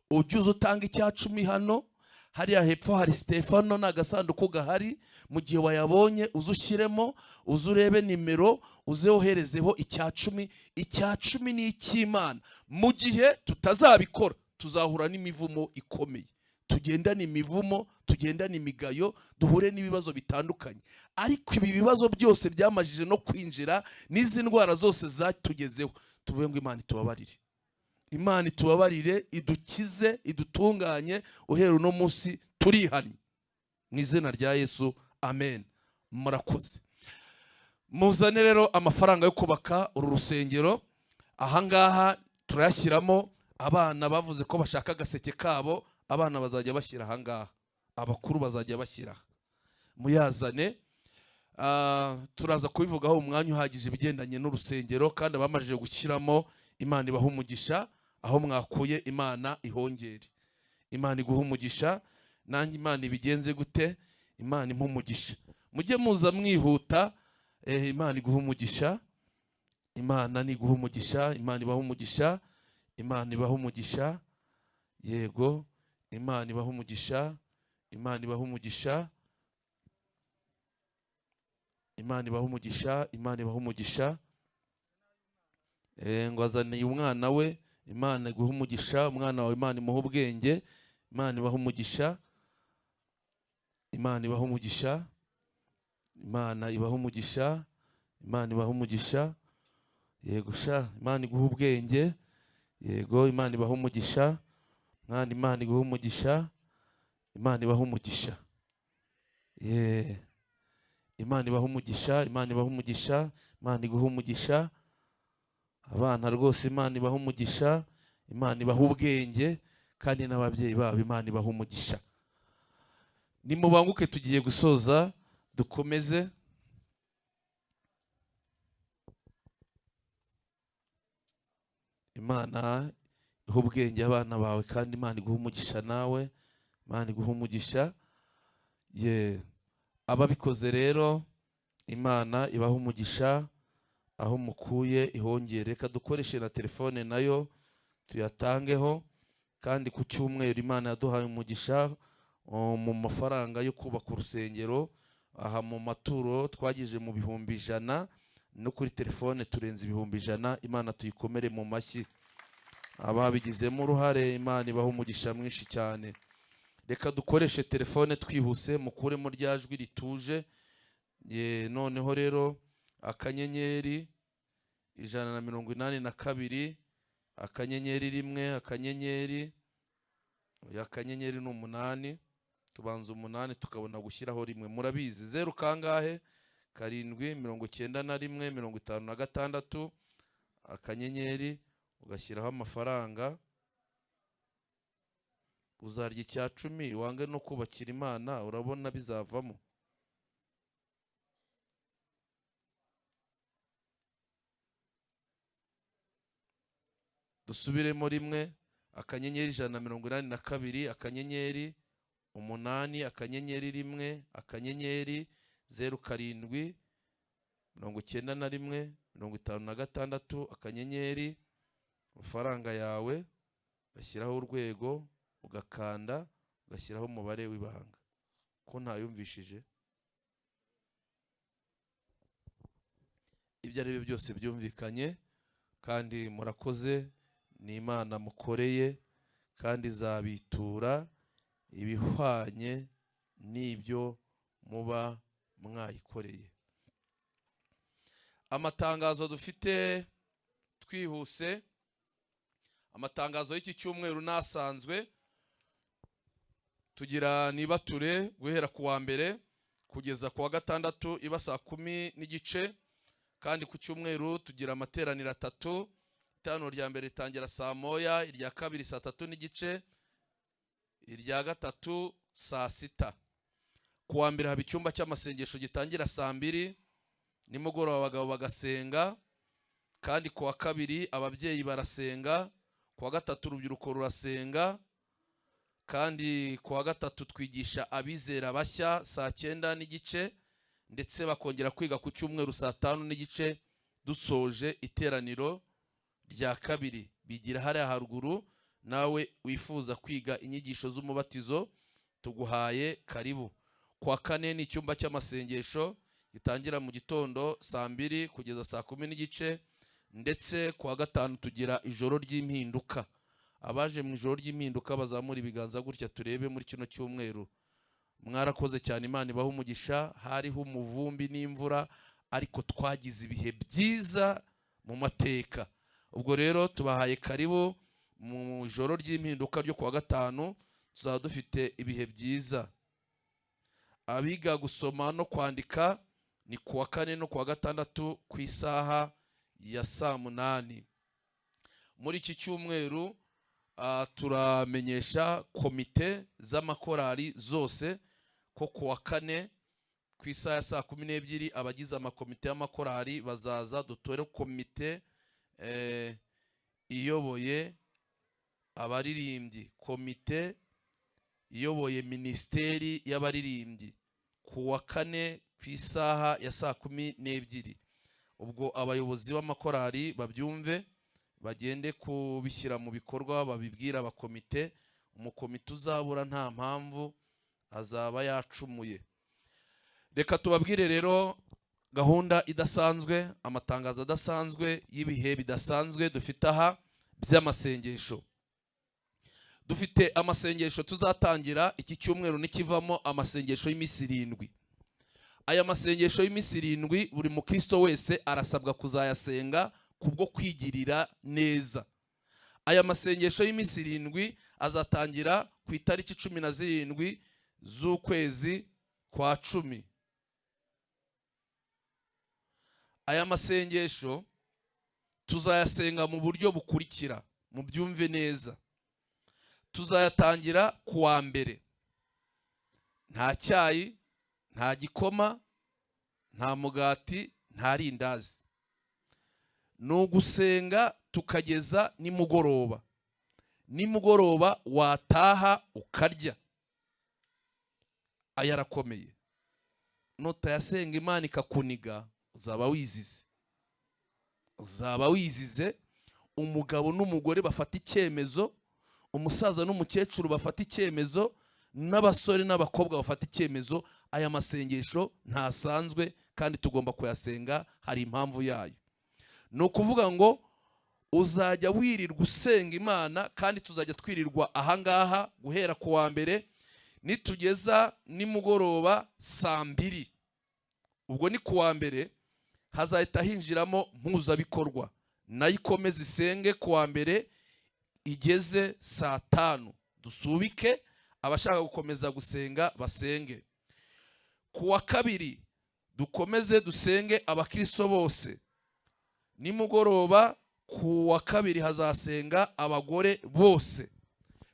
Ujye uza utanga icyacumi hano, hariya hepfo hari Stefano n'agasanduku gahari, mu gihe wayabonye uze ushyiremo, uze urebe nimero, uze woherezeho icyacumi. Icyacumi ni icy'Imana. Mu gihe tutazabikora tuzahura n'imivumo ikomeye, tugendane imivumo, tugendane imigayo, duhure n'ibibazo bitandukanye. Ariko ibi bibazo byose byamajije no kwinjira, n'izi ndwara zose zatugezeho, tuvuye ngo Imana itubabarire. Imana itubabarire, idukize, idutunganye, uhera uno munsi turihanye mu izina rya Yesu, amen. Murakoze. Muzane rero amafaranga yo kubaka uru rusengero. Ahangaha turayashyiramo. Abana bavuze ko bashaka agaseke kabo, abana bazajya bashyira ahangaha, abakuru bazajya bashyira. Muyazane. Turaza kubivugaho umwanya uhagije ibigendanye n'urusengero, kandi abamajije gushyiramo, Imana ibaha umugisha. Aho mwakuye Imana ihongere. Imana iguha umugisha. Nanjye Imana ibigenze gute? Imana impa umugisha. Mujye muza mwihuta. Imana iguha umugisha. Imana niguha umugisha. Imana ibaha umugisha. Imana ibaha umugisha. Yego. Imana ibaha umugisha. Imana ibaha umugisha. Imana ibaha umugisha. Imana ibaha umugisha. Ngo azaniye umwana we. Imana iguha umugisha. Umwana wawe Imana imuha ubwenge. Imana ibaha umugisha. Imana ibaha umugisha. Imana ibaha umugisha. Imana ibaha umugisha. Yego sha, Imana iguha ubwenge. Yego, Imana ibaha umugisha. Mwana Imana iguha umugisha. Imana ibaha umugisha. Imana ibaha umugisha. Imana ibaha umugisha. Imana iguha umugisha. Abana rwose Imana ibaha umugisha. Imana ibaha ubwenge, kandi n'ababyeyi babo Imana ibaha umugisha. Nimubanguke tugiye gusoza, dukomeze. Imana iha ubwenge abana bawe, kandi Imana iguha umugisha nawe. Imana iguha umugisha. Ababikoze rero Imana ibaha umugisha. Aho mukuye ihongere. Reka dukoreshe na telefone nayo tuyatangeho, kandi ku cyumweru Imana yaduhaye umugisha mu mafaranga yo kubaka urusengero. Aha mu maturo twagije mu 100,000, no kuri telefone turenze 100,000. Imana tuyikomere mu mashyi. Ababigizemo uruhare Imana ibaha umugisha mwinshi cyane. Reka dukoreshe telefone twihuse, mukuremo rya jwi rituje. Noneho rero akanyenyeri 182 akanyenyeri 1 akanyenyeri akanyenyeri ni 8, tubanza 8 tukabona gushyiraho 1. Murabizi 0 kangahe? 791 akanyenyeri, ugashyiraho amafaranga. Uzarya icyacumi wange no kubakira Imana, urabona bizavamo. Dusubiremo 1 akanyenyeri 182 akanyenyeri 8 akanyenyeri 1 akanyenyeri 07 91 56 akanyenyeri, amafaranga yawe ugashyiraho urwego, ugakanda, ugashyiraho umubare w'ibanga. Ko ntayumvishije? ibyo ari byo byose byumvikanye, kandi murakoze, ni Imana mukoreye, kandi izabitura ibihwanye n'ibyo muba mwayikoreye. Amatangazo dufite twihuse, amatangazo y'iki cyumweru nasanzwe. Tugira nibature guhera ku wa mbere kugeza ku wa gatandatu iba saa 10:30, kandi ku cyumweru tugira amateraniro 3. Itano rya mbere ritangira saa 1, irya kabiri saa 3:30, irya gatatu saa 6. Ku wa mbere haba icyumba cy'amasengesho gitangira saa 2 nimugoroba, abagabo bagasenga, kandi ku wa kabiri ababyeyi barasenga, ku wa gatatu urubyiruko rurasenga, kandi ku wa gatatu twigisha abizera bashya saa 9:30, ndetse bakongera kwiga ku cyumweru saa 5:30 dusoje iteraniro rya kabiri. Bigira hariya haruguru. Nawe wifuza kwiga inyigisho z'umubatizo tuguhaye karibu. Ku wa kane ni icyumba cy'amasengesho gitangira mu gitondo saa 2 kugeza saa 10:30, ndetse ku wa gatanu tugira ijoro ry'impinduka. Abaje mu ijoro ry'impinduka bazamura ibiganza gutya turebe muri kino cyumweru. Mwarakoze cyane, Imana ibahe umugisha. Hariho umuvumbi n'imvura, ariko twagize ibihe byiza mu mateka. Ubwo rero tubahaye karibu mu ijoro ry'impinduka ryo ku wa gatanu. Tuzaba dufite ibihe byiza. Abiga gusoma no kwandika ni ku wa kane no ku wa gatandatu ku isaha ya saa 8. Muri iki cyumweru turamenyesha komite z'amakorali zose ko ku wa kane ku isaha ya saa 12 abagize amakomite y'amakorali bazaza dutore komite iyoboye abaririmbyi, komite iyoboye ministeri y'abaririmbyi, ku wa kane ku isaha ya saa 12. Ubwo abayobozi b'amakorali babyumve, bagende kubishyira mu bikorwa, babibwira abakomite. Umukomite uzabura nta mpamvu azaba yacumuye. Reka tubabwire rero gahunda idasanzwe, amatangazo adasanzwe y'ibihe bidasanzwe dufite aha by'amasengesho. Dufite amasengesho tuzatangira iki cyumweru nikivamo amasengesho y'iminsi 7. Aya masengesho y'iminsi 7 buri mukristo wese arasabwa kuzayasenga kubwo kwigirira neza. Aya masengesho y'iminsi 7 azatangira ku itariki 17 z'ukwezi kwa 10. Aya masengesho tuzayasenga mu buryo bukurikira, mu byumve neza. Tuzayatangira ku wa mbere. Nta cyayi, nta gikoma, nta mugati, nta rindazi. Nugusenga tukageza nimugoroba. Nimugoroba wataha ukarya. Aya arakomeye. Nutayasenga Imana ikakuniga, uzaba wizize. Uzaba wizize. Umugabo n'umugore bafata icyemezo, umusaza n'umukecuru bafata icyemezo, n'abasore n'abakobwa bafata icyemezo. Aya masengesho ntasanzwe, kandi tugomba kuyasenga, hari impamvu yayo. Ni ukuvuga ngo uzajya wirirwa usenga Imana, kandi tuzajya twirirwa ahangaha guhera ku wa mbere nitugeza nimugoroba saa 2. Ubwo ni ku wa mbere hazahita hinjiramo mpuzabikorwa, nayo ikomeza isenge ku wa mbere igeze saa 5. Dusubike, abashaka gukomeza gusenga basenge. Ku wa kabiri dukomeze dusenge abakristo bose. Nimugoroba ku wa kabiri hazasenga abagore bose,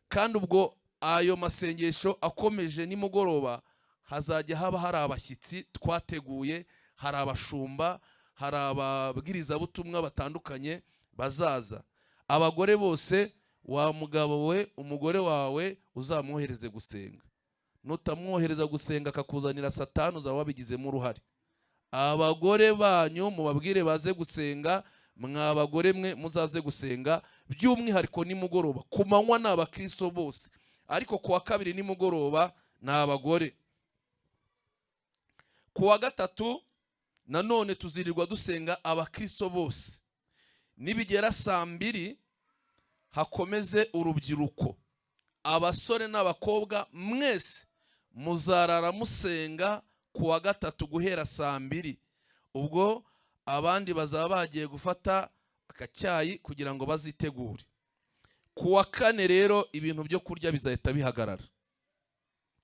kandi ubwo ayo masengesho akomeje nimugoroba hazajya haba hari abashyitsi twateguye, hari abashumba, hari ababwirizabutumwa batandukanye bazaza. Abagore bose, wa mugabo we umugore wawe uzamwohereze gusenga. Nutamwohereza gusenga akakuzanira Satani, uzaba wabigizemo uruhare. Abagore banyu mubabwire baze gusenga, mwa bagore mwe muzaze gusenga, by'umwihariko nimugoroba. Ku manywa ni abakristo bose, ariko ku wa kabiri nimugoroba ni abagore. Ku wa gatatu nanone tuzirirwa dusenga abakristo bose. Nibigera saa 2 hakomeze urubyiruko, abasore n'abakobwa mwese muzarara musenga kuwa gatatu guhera saa 2. Ubwo abandi bazaba bagiye gufata akacyayi kugira ngo bazitegure. Kuwa 4 rero ibintu byo kurya bizahita bihagarara.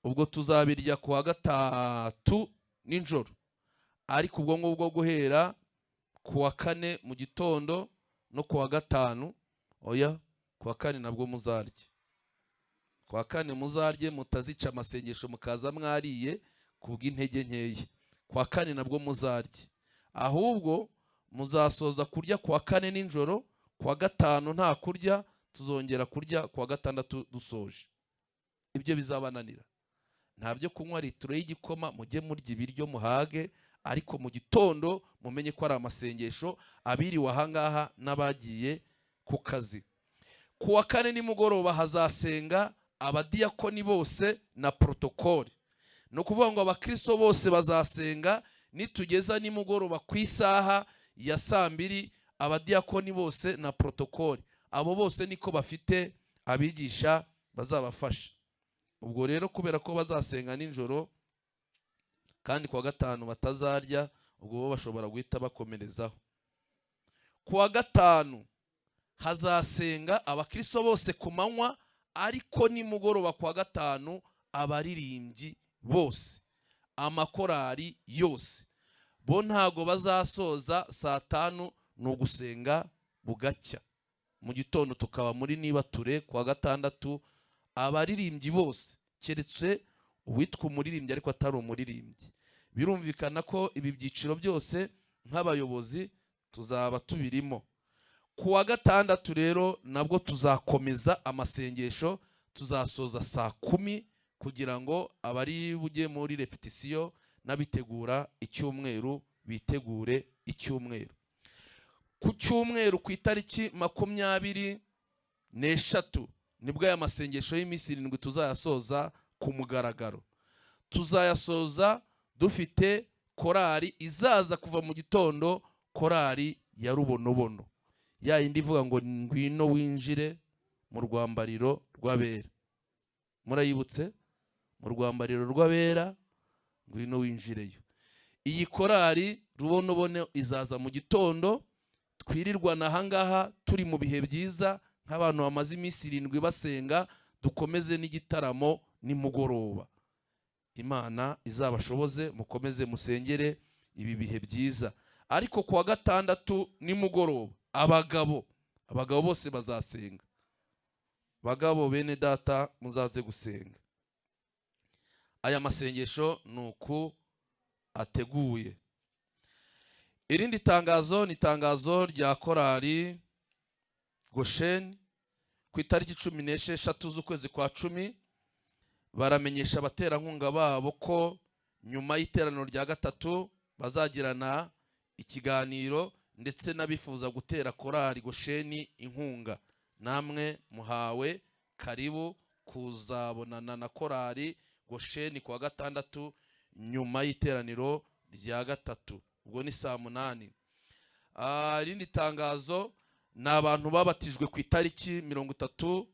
Ubwo tuzabirya kuwa gatatu ninjoro, ariko ubwo ngubwo guhera kuwa 4 mu gitondo no kuwa gatanu, oya kuwa 4 nabwo muzarye. Kuwa 4 muzarye mutazica amasengesho mukaza mwariye kubw'intege nkeya. Kuwa 4 nabwo muzarye, ahubwo muzasoza kurya kuwa 4 ninjoro, kuwa gatanu nta kurya, tuzongera kurya kuwa gatandatu dusoje. Ibyo bizabananira. Nta byo kunywa litiro y'igikoma, mujye murya ibiryo muhage, ariko mu gitondo mumenye ko ari amasengesho abiriwe ahangaha n'abagiye ku kazi. Kuwa 4 nimugoroba hazasenga abadiyakoni bose na protokoli. No kuvuga ngo abakristo bose bazasenga, nitugeza nimugoroba ku isaha ya saa 2 abadiyakoni bose na protokoli. Abo bose niko bafite abigisha bazabafasha. Ubwo rero kubera ko bazasenga ninjoro kandi kuwa gatanu batazarya, ubwo bo bashobora guhita bakomerezaho. Kuwa gatanu hazasenga abakristo bose ku manywa, ariko nimugoroba kuwa gatanu abaririmbyi bose, amakorari yose bo ntago bazasoza saa 5, no gusenga bugacya. Mu gitondo tukaba muri nibature kuwa gatandatu, abaririmbyi bose keretse uwitwa umuririmbyi ariko atari umuririmbyi. Birumvikana ko ibi byiciro byose nk'abayobozi tuzaba tubirimo. Kuwa gatandatu rero nabwo tuzakomeza amasengesho, tuzasoza saa 10 kugira ngo abari bujye muri repetition n'abitegura icyumweru bitegure icyumweru. Ku cyumweru ku itariki 23 nibwo aya masengesho y'iminsi 7 tuzayasoza ku mugaragaro. Tuzayasoza dufite korari izaza kuva mu gitondo, korari ya Rubonobono, ya yindi ivuga ngo ngwino winjire mu rwambariro rw'abera. Murayibutse? Mu rwambariro rw'abera ngwino winjireyo. Iyi korari Rubonobono izaza mu gitondo, twirirwana ahangaha turi mu bihe byiza nk'abantu bamaze iminsi 7 basenga, dukomeze n'igitaramo nimugoroba. Imana izabashoboze, mukomeze musengere ibi bihe byiza. Ariko kuwa gatandatu nimugoroba abagabo bose bazasenga. Bagabo bene data muzaze gusenga. Aya masengesho nuku ateguye. Irindi tangazo ni tangazo rya korari Goshen ku itariki 16 z'ukwezi kwa 10. Baramenyesha abaterankunga babo ko nyuma y'iteraniro rya gatatu bazagirana ikiganiro, ndetse n'abifuza gutera korari Goshen inkunga. Namwe muhawe karibu kuzabonana na korari Goshen kuwa gatandatu nyuma y'iteraniro rya gatatu, ubwo ni saa 8. Irindi tangazo ni abantu babatijwe ku itariki 30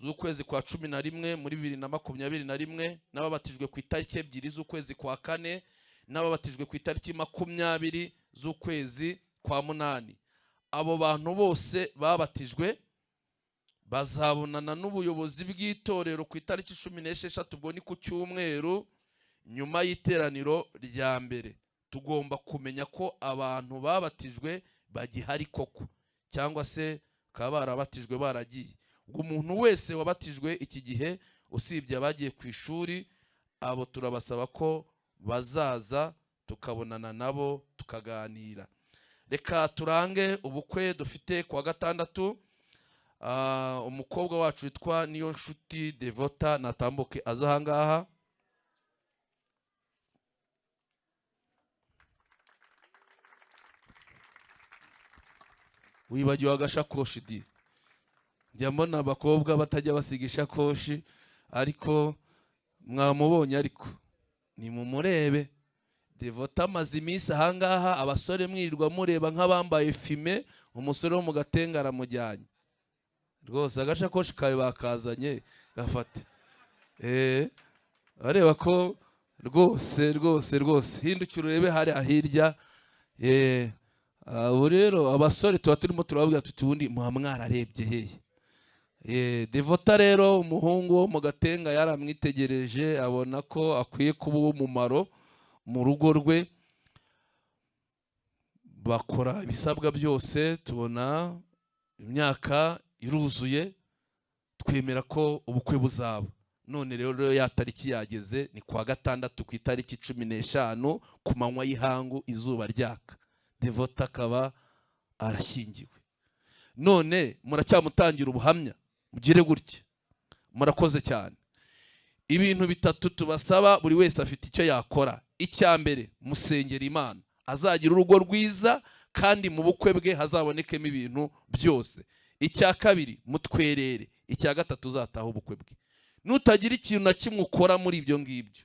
z'ukwezi kwa 11 muri 2021, n'ababatijwe ku itariki 2 z'ukwezi kwa 4, n'ababatijwe ku itariki 20 z'ukwezi kwa 8. Abo bantu bose babatijwe bazabonana n'ubuyobozi bw'itorero ku itariki 16, ubwo ni ku cyumweru nyuma y'iteraniro rya mbere. Tugomba kumenya ko abantu babatijwe bagihari koko, cyangwa se bakaba barabatijwe baragiye. Ubwo umuntu wese wabatijwe iki gihe usibye abagiye ku ishuri, abo turabasaba ko bazaza tukabonana nabo tukaganira. Reka turange ubukwe dufite kuwa gatandatu. Umukobwa wacu witwa Niyonshuti Devota natambuke aza ahangaha. Wibagiwe agashakoshi di. Njya mbona abakobwa batajya basiga ishakoshi, ariko mwamubonye, ariko ni mumurebe Devota amaze iminsi ahangaha, abasore mwirirwa mureba nk'abambaye fime, umusore wo mu Gatenga aramujyanye rwose, agashakoshi kawe bakazanye gafate. Areba ko rwose hindukira urebe hari ahirya. Ubu rero abasore tuba turimo turababwira tuti ubundi muha mwararebye hehe. Devota rero umuhungu wo mu Gatenga yaramwitegereje abona ko akwiye kuba uw'umumaro mu rugo rwe, bakora ibisabwa byose, tubona imyaka iruzuye, twemera ko ubukwe buzaba. None rero ya tariki yageze, ni kwa gatandatu ku itariki 15 ku manywa y'ihangu izuba ryaka, Devota akaba arashyingiwe. None muracyamutangira ubuhamya, mugire gutya. Murakoze cyane. Ibintu bitatu tubasaba, buri wese afite icyo yakora. Icya mbere, musengera Imana azagira urugo rwiza kandi mu bukwe bwe hazabonekemo ibintu byose. Icya kabiri, mutwerere. Icya gatatu, uzataha ubukwe bwe. Nutagira ikintu na kimwe ukora muri ibyo ngibyo,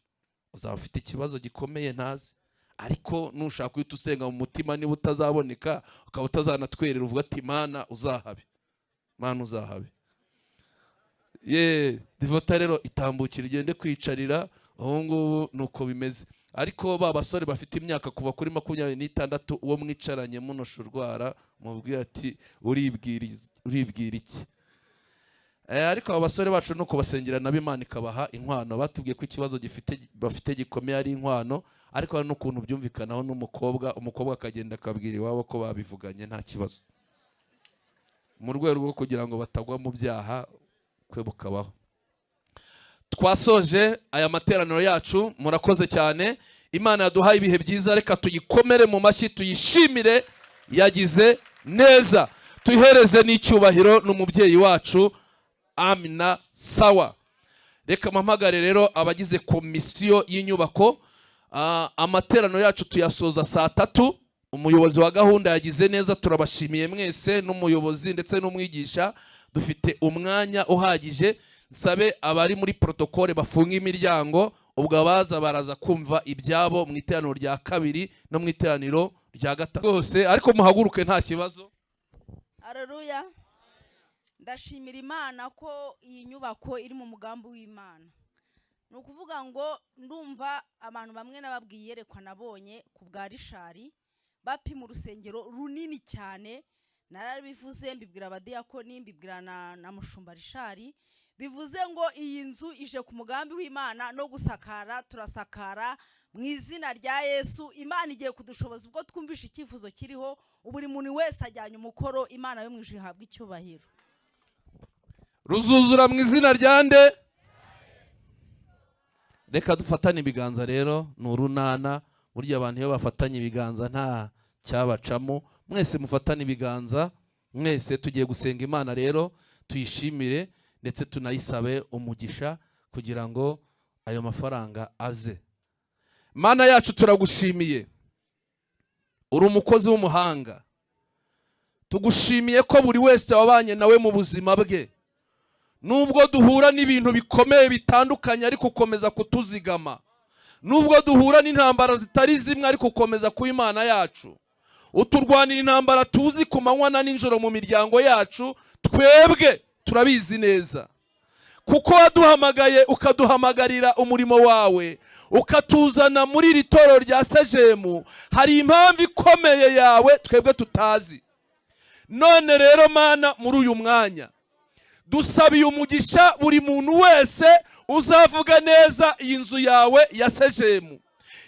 uzaba ufite ikibazo gikomeye ntazi. Ariko nushaka uhita usenga mu mutima, niba utazaboneka ukaba utazanatwerera, uvuga ati Mana uzahabe, Mana uzahabe. Devota rero itambukira igende kwicarira, aho ngubu nuko bimeze. Ariko ba basore bafite imyaka kuva kuri 26, uwo mwicaranye munosha urwara, mubwira ati uribwira iki? Ariko aba basore bacu nuko basengera nabo Imana ikabaha inkwano. Batubwiye ko ikibazo bafite gikomeye ari inkwano, ariko hari n'ukuntu byumvikanaho umukobwa akagenda akabwira iwabo ko babivuganye nta kibazo, mu rwego rwo kugira ngo batagwa mu byaha kwe bukabaho. Twasoje aya materaniro yacu, murakoze cyane. Imana yaduhaye ibihe byiza, reka tuyikomere mu mashyi, tuyishimire, yagize neza. Tuyihereze n'icyubahiro n'umubyeyi wacu. Amina. Sawa. Reka mpamagare rero abagize komisiyo y'inyubako. Amateraniro yacu tuyasoza saa 3. Umuyobozi wa gahunda yagize neza, turabashimiye mwese, n'umuyobozi ndetse n'umwigisha. Dufite umwanya uhagije. Nsabe abari muri protokole bafunga imiryango, ubwo abaza baraza kumva ibyabo mu iteraniro rya 2 no mu iteraniro rya 3 rwose, ariko muhaguruke nta kibazo. Haleluya. Ndashimira Imana ko iyi nyubako iri mu mugambi w'Imana. Ni ukuvuga ngo ndumva abantu bamwe nababwiye yerekwa nabonye ku bwa Rishari bapima urusengero runini cyane. Narabivuze mbibwira abadiyakoni, mbibwira na mushumba Rishari, bivuze ngo iyi nzu ije ku mugambi w'Imana no gusakara, turasakara mu izina rya Yesu. Imana igiye kudushoboza ubwo twumvisha icyifuzo kiriho, buri muntu wese ajyanye umukoro, Imana yo mu ijuru ihabwa icyubahiro. Ruzuzura mu izina rya nde? Reka dufatane ibiganza rero, ni urunana. Burya abantu iyo bafatanye ibiganza nta cyabacamo. Mwese mufatane ibiganza, mwese tugiye gusenga Imana rero, tuyishimire ndetse tunayisabe umugisha kugira ngo ayo mafaranga aze. Mana yacu turagushimiye, uri umukozi w'umuhanga. Tugushimiye ko buri wese wabanye nawe mu buzima bwe, nubwo duhura n'ibintu bikomeye bitandukanye ariko ukomeza kutuzigama, nubwo duhura n'intambara zitari zimwe ariko ukomeza kuba Imana yacu. Uturwanira intambara tuzi ku manywa na nijoro mu miryango yacu, twebwe turabizi neza, kuko waduhamagaye ukaduhamagarira umurimo wawe, ukatuzana muri iri torero rya Sejemu. Hari impamvu ikomeye yawe twebwe tutazi. None rero Mana, muri uyu mwanya dusabiye umugisha buri muntu wese uzavuga neza iyi nzu yawe ya Sejemu,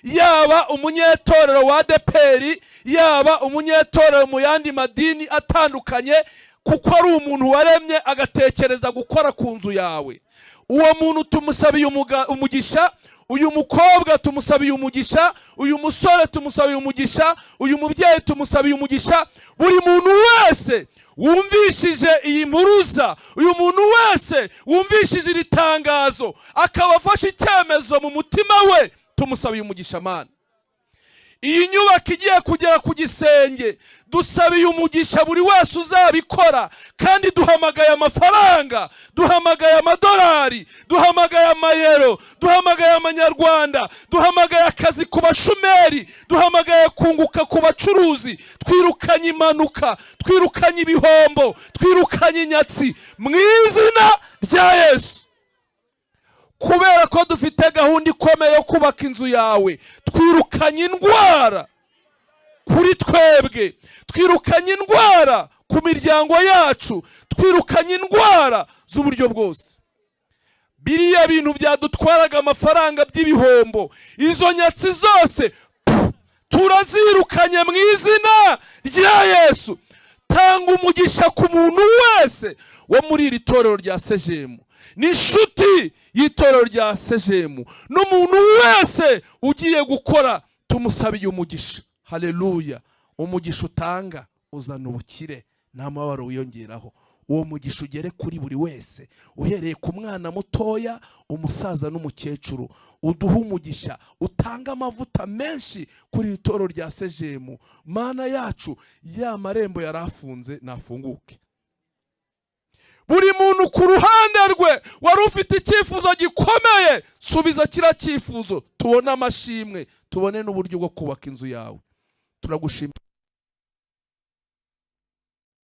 yaba umunyetorero wa ADEPR, yaba umunyetorero mu yandi madini atandukanye, kuko ari umuntu waremye agatekereza gukora ku nzu yawe. Uwo muntu tumusabiye umugisha, uyu mukobwa tumusabiye umugisha, uyu musore tumusabiye umugisha, uyu mubyeyi tumusabiye umugisha. Buri muntu wese wumvishije iyi mpuruza, uyu muntu wese wumvishije iri tangazo akaba afashe icyemezo mu mutima we, tumusabiye umugisha Mana. iyi nyubako igiye kugera ku gisenge, dusabiye umugisha buri wese uzabikora, kandi duhamagaye amafaranga, duhamagaye amadolari, duhamagaye amayero, duhamagaye amanyarwanda, duhamagaye akazi ku bashomeri, duhamagaye kunguka ku bacuruzi, twirukanye impanuka, twirukanye ibihombo, twirukanye inyatsi mu izina rya Yesu. Kubera ko dufite gahunda ikomeye yo kubaka inzu yawe, twirukanye indwara kuri twebwe, twirukanye indwara ku miryango yacu, twirukanye indwara z'uburyo bwose. Biriya bintu byadutwaraga amafaranga by'ibihombo, izo nyatsi zose turazirukanye mu izina rya Yesu. Tanga umugisha ku muntu wese wo muri iri torero rya Sejemu, n'inshuti y'itorero rya Sejemu, n'umuntu wese ugiye gukora, tumusabiye umugisha. Haleluya. Umugisha utanga uzana ubukire, nta mabaro wiyongeraho. Uwo mugisha ugere kuri buri wese, uhereye ku mwana mutoya, umusaza n'umukecuru. Uduha umugisha, utanga amavuta menshi kuri itorero rya Sejemu. Mana yacu, ya marembo yarafunze nafunguke. Buri muntu ku ruhande rwe wari ufite icyifuzo gikomeye, subiza kira cyifuzo, tubone amashimwe, tubone n'uburyo bwo kubaka inzu yawe. Turagushimira.